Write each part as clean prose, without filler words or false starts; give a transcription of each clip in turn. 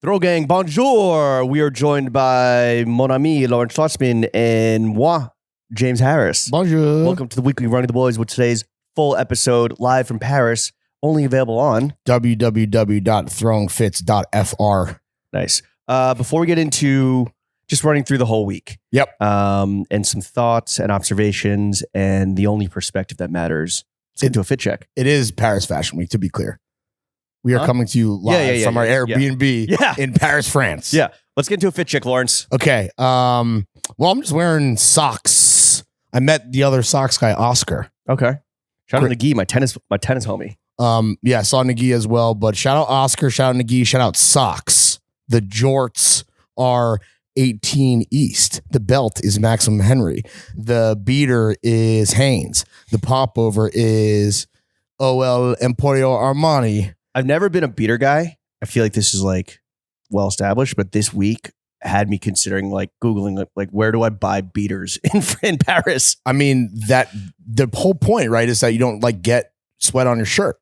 Throw gang, bonjour. We are joined by mon ami, Lawrence Schlossman, and moi, James Harris. Bonjour. Welcome to the weekly Running the Boys with today's full episode live from Paris, only available on www.throwingfits.fr. Nice. Before we get into just running through the whole week. Yep. And some thoughts and observations and the only perspective that matters. Let's get into a fit check. It is Paris Fashion Week, to be clear. We are coming to you live from our Airbnb in Paris, France. Yeah. Let's get into a fit check, Lawrence. Okay. Well, I'm just wearing socks. I met the other socks guy, Oscar. Okay. Shout out to Nagi, my tennis homie. Yeah, saw Nagi as well. But shout out Oscar, shout out Nagi, shout out Socks. The jorts are 18 East. The belt is Maxim Henry. The beater is Hanes. The popover is OL Emporio Armani. I've never been a beater guy. I feel like this is like well established, but this week had me considering like Googling like where do I buy beaters in Paris? I mean, that the whole point, right, is that you don't like get sweat on your shirt.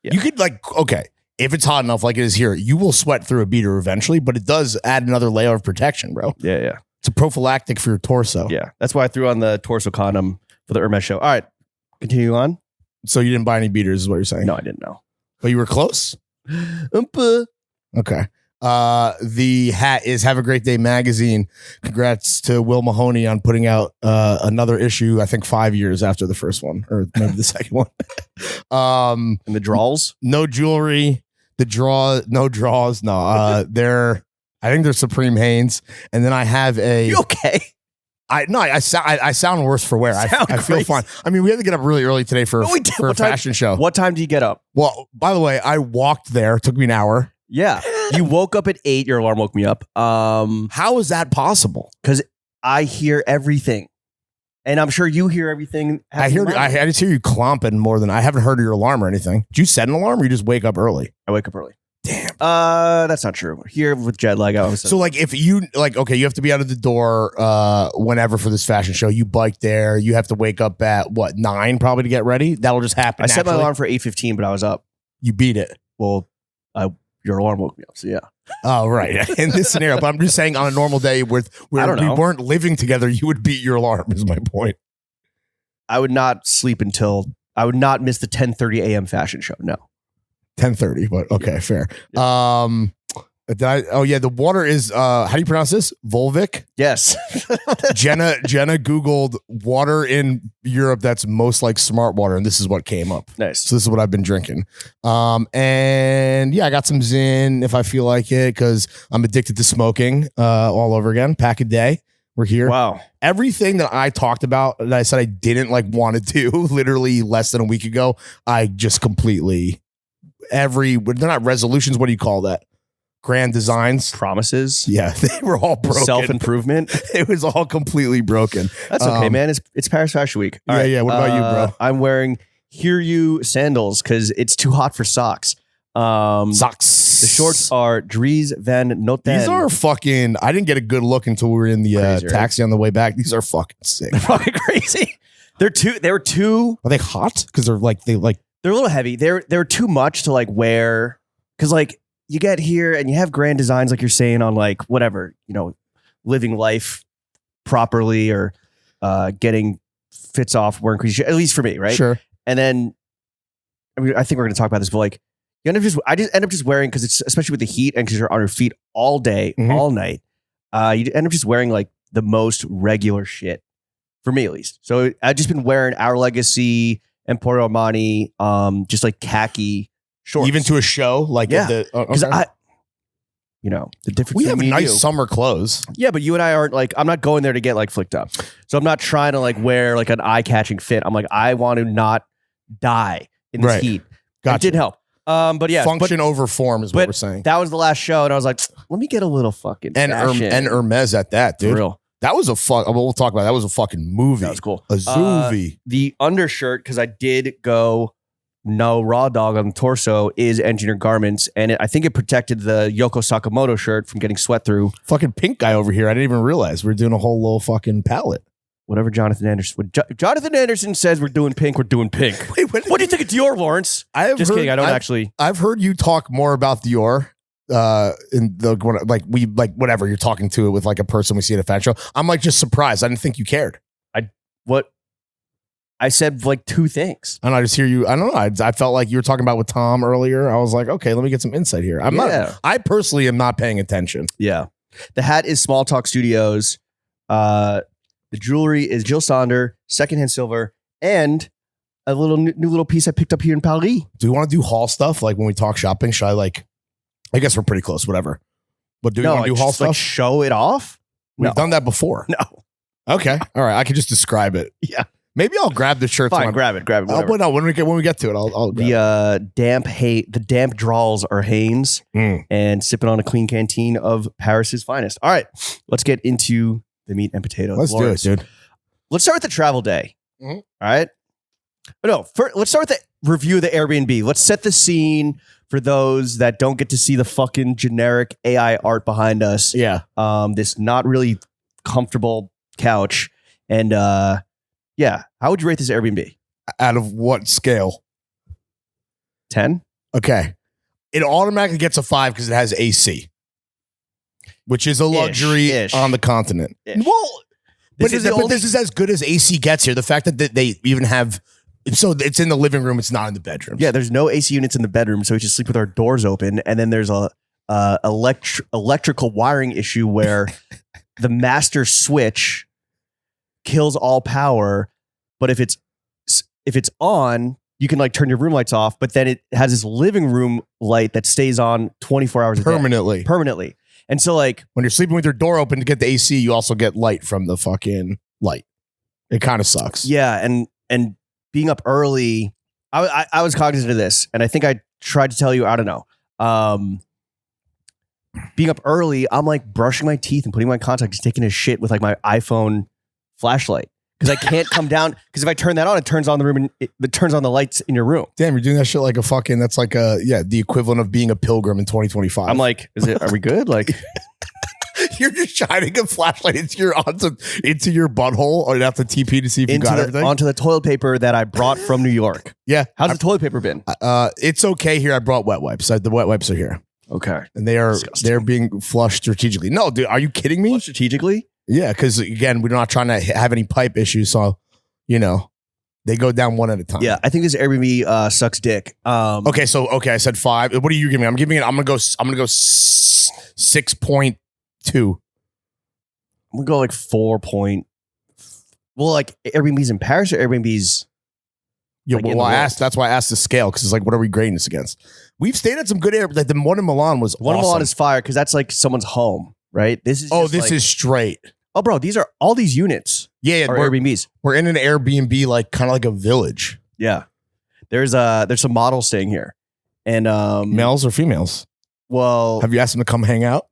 Yeah. You could like, okay, if it's hot enough like it is here, you will sweat through a beater eventually, but it does add another layer of protection, bro. Yeah, yeah. It's a prophylactic for your torso. Yeah. That's why I threw on the torso condom for the Hermes show. All right. Continue on. So you didn't buy any beaters is what you're saying? No, I didn't know. But you were close? Okay. The hat is Have a Great Day magazine. Congrats to Will Mahoney on putting out another issue, I think 5 years after the first one, or maybe the second one. And the draws? No jewelry. No draws. No. I think they're Supreme Hanes. And then I have a... You okay? I sound worse for wear. I feel fine. I mean, we had to get up really early today for a fashion show. What time do you get up? Well, by the way, I walked there. It took me an hour. Yeah. You woke up at 8. Your alarm woke me up. How is that possible? Because I hear everything. And I'm sure you hear everything. I just hear you clomping more than I haven't heard your alarm or anything. Did you set an alarm or you just wake up early? I wake up early. Damn. That's not true. Here with jet lag, I always so like if you like, okay, you have to be out of the door whenever for this fashion show. You bike there. You have to wake up at what 9 probably to get ready. That'll just happen. I set my alarm for 8:15, but I was up. You beat it. Well, your alarm woke me up. So yeah. Oh right. In this scenario, but I'm just saying on a normal day where we weren't living together, you would beat your alarm. Is my point. I would not sleep until I would not miss the 10:30 a.m. fashion show. No. 10:30, but okay, yeah. Fair. Yeah. The water is how do you pronounce this? Volvic? Yes. Jenna Googled water in Europe that's most like smart water, and this is what came up. Nice. So this is what I've been drinking. And yeah, I got some Zin if I feel like it, because I'm addicted to smoking all over again. Pack a day. We're here. Wow. Everything that I talked about that I said I didn't like want to do literally less than a week ago, I just completely they're not resolutions. What do you call that? Grand designs, promises. Yeah, they were all broken. Self-improvement. It was all completely broken. That's okay, man. It's Paris Fashion Week. All right. Yeah. What about you, bro? I'm wearing Hear You sandals because it's too hot for socks. Socks. The shorts are Dries Van Noten. These are fucking. I didn't get a good look until we were in the Crazy, taxi on the way back. These are fucking sick. They're fucking crazy. They were too. Are they hot? Because they're a little heavy. They're too much to like wear. Because like you get here and you have grand designs like you're saying on like whatever, living life properly or getting fits off wearing crazy shit, at least for me, right? Sure. And then I think we're gonna talk about this, but like I just end up just wearing, because it's especially with the heat and because you're on your feet all day, all night. You end up just wearing like the most regular shit for me, at least. So I've just been wearing Our Legacy, Emporio Armani, just like khaki shorts. Even to a show, like because okay. The difference. We have nice summer clothes. Yeah, but you and I aren't like. I'm not going there to get like flicked up. So I'm not trying to like wear like an eye-catching fit. I'm like, I want to not die in this heat. Gotcha. It didn't help. But yeah, function over form is what we're saying. That was the last show, and I was like, let me get a little fucking and Hermes at that, dude. For real. That was we'll talk about it. That was a fucking movie. That was cool. A zoovie. The undershirt, because I did go no raw dog on the torso, is Engineered Garments, and I think it protected the Yoko Sakamoto shirt from getting sweat through. Fucking pink guy over here. I didn't even realize we were doing a whole little fucking palette. Whatever Jonathan Anderson. Jonathan Anderson says we're doing pink. We're doing pink. Wait, what do you think of Dior, Lawrence? Kidding. I don't actually. I've heard you talk more about Dior in the like whatever you're talking to it with like a person we see at a fashion show. I'm like just surprised. I didn't think you cared. What? I said like 2 things. And I just hear you. I don't know. I felt like you were talking about with Tom earlier. I was like, okay, let me get some insight here. I personally am not paying attention. Yeah. The hat is Small Talk Studios. The jewelry is Jill Sonder, secondhand silver, and a little new little piece I picked up here in Paris. Do we want to do haul stuff? Like when we talk shopping, should I I guess we're pretty close, whatever. But do we want to do haul stuff? Like show it off? We've done that before. No. Okay. All right. I can just describe it. Yeah. Maybe I'll grab the shirt. Fine, grab it. But no, when we get to it, I'll grab it. The damp draws are Hanes and sipping on a clean canteen of Paris's finest. All right, let's get into the meat and potatoes. Let's do it, dude. Let's start with the travel day. All right. But no, let's start with the review of the Airbnb. Let's set the scene for those that don't get to see the fucking generic AI art behind us. Yeah. This not really comfortable couch. And yeah, how would you rate this Airbnb? Out of what scale? 10? Okay. It automatically gets a 5 because it has AC, which is a luxury on the continent. Well, but this is as good as AC gets here. The fact that they even have, so it's in the living room, it's not in the bedroom. Yeah, there's no AC units in the bedroom, so we just sleep with our doors open. And then there's a electrical wiring issue where the master switch kills all power, but if it's on, you can like turn your room lights off, but then it has this living room light that stays on 24 hours permanently. And so like when you're sleeping with your door open to get the AC, you also get light from the fucking light. It kind of sucks. Yeah, and being up early, I was cognizant of this, and I think I tried to tell you, I don't know. Being up early, I'm like brushing my teeth and putting my contacts, taking a shit with like my iPhone flashlight because I can't come down because if I turn that on, it turns on the room and it turns on the lights in your room. Damn, you're doing that shit like a fucking, that's like the equivalent of being a pilgrim in 2025. I'm like, are we good? Like you're just shining a flashlight into your butthole, or you have to TP to see if you got everything onto the toilet paper that I brought from New York. Yeah. How's the toilet paper been? It's okay here. I brought wet wipes. The wet wipes are here. Okay. And they're being flushed strategically. No, dude, are you kidding me? Strategically? Yeah, because again, we're not trying to have any pipe issues, so they go down one at a time. Yeah, I think this Airbnb sucks dick. Okay, I said 5. What are you giving me? I'm gonna go 6.2. I'm gonna go like 4 point. Well, like Airbnb's in Paris or Airbnb's. Yeah, like that's why I asked the scale because it's like, what are we grading this against? We've stayed at some good air. Like the one in Milan was one awesome. in Milan is fire because that's like someone's home, right? This is is straight. Oh, bro, these are all these units. Yeah, are Airbnbs. We're in an Airbnb, like kind of like a village. Yeah, there's some models staying here, and males or females. Well, have you asked them to come hang out?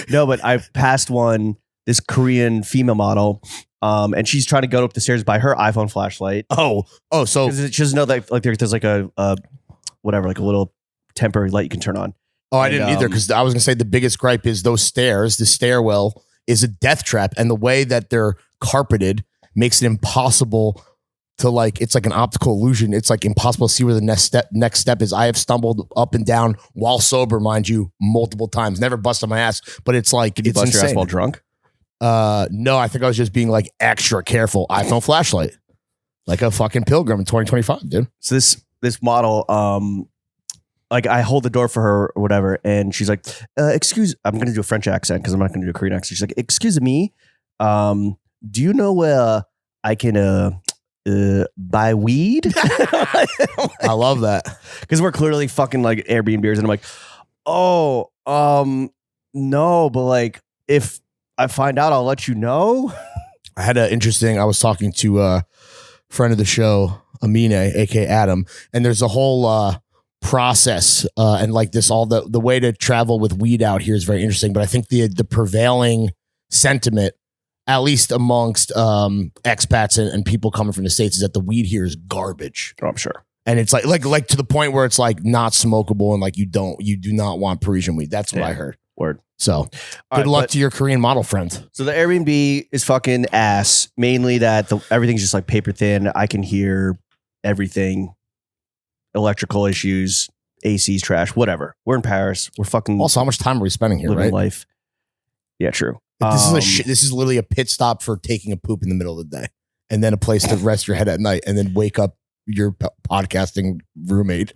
No, but I passed this Korean female model, and she's trying to go up the stairs by her iPhone flashlight. So she doesn't know that like there's like a whatever, like a little temporary light you can turn on. Oh, I didn't either because I was gonna say the biggest gripe is those stairs. The stairwell is a death trap, and the way that they're carpeted makes it impossible to like. It's like an optical illusion. It's like impossible to see where the next step is. I have stumbled up and down while sober, mind you, multiple times. Never busted my ass, but it's like Did you bust your ass while drunk? No, I think I was just being like extra careful. iPhone flashlight, like a fucking pilgrim in 2025, dude. So this model, like I hold the door for her or whatever, and she's like, excuse, I'm going to do a French accent because I'm not going to do a Korean accent. She's like, excuse me, do you know where I can buy weed? I love that. Because we're clearly fucking like Airbnbers, and I'm like, oh, no, but like if I find out, I'll let you know. I had I was talking to a friend of the show, Amine, aka Adam, and there's a whole process and like this, all the way to travel with weed out here is very interesting. But I think the prevailing sentiment, at least amongst expats and people coming from the States, is that the weed here is garbage. Oh, I'm sure. And it's like to the point where it's like not smokable and like you do not want Parisian weed. That's what I heard. Word. So good luck to your Korean model friend. So the Airbnb is fucking ass. Mainly that everything's just like paper thin. I can hear everything. Electrical issues. AC's trash, whatever. We're in Paris. We're fucking Also, how much time are we spending here, living right? life. Yeah, true. This is literally a pit stop for taking a poop in the middle of the day, and then a place to rest your head at night, and then wake up your podcasting roommate.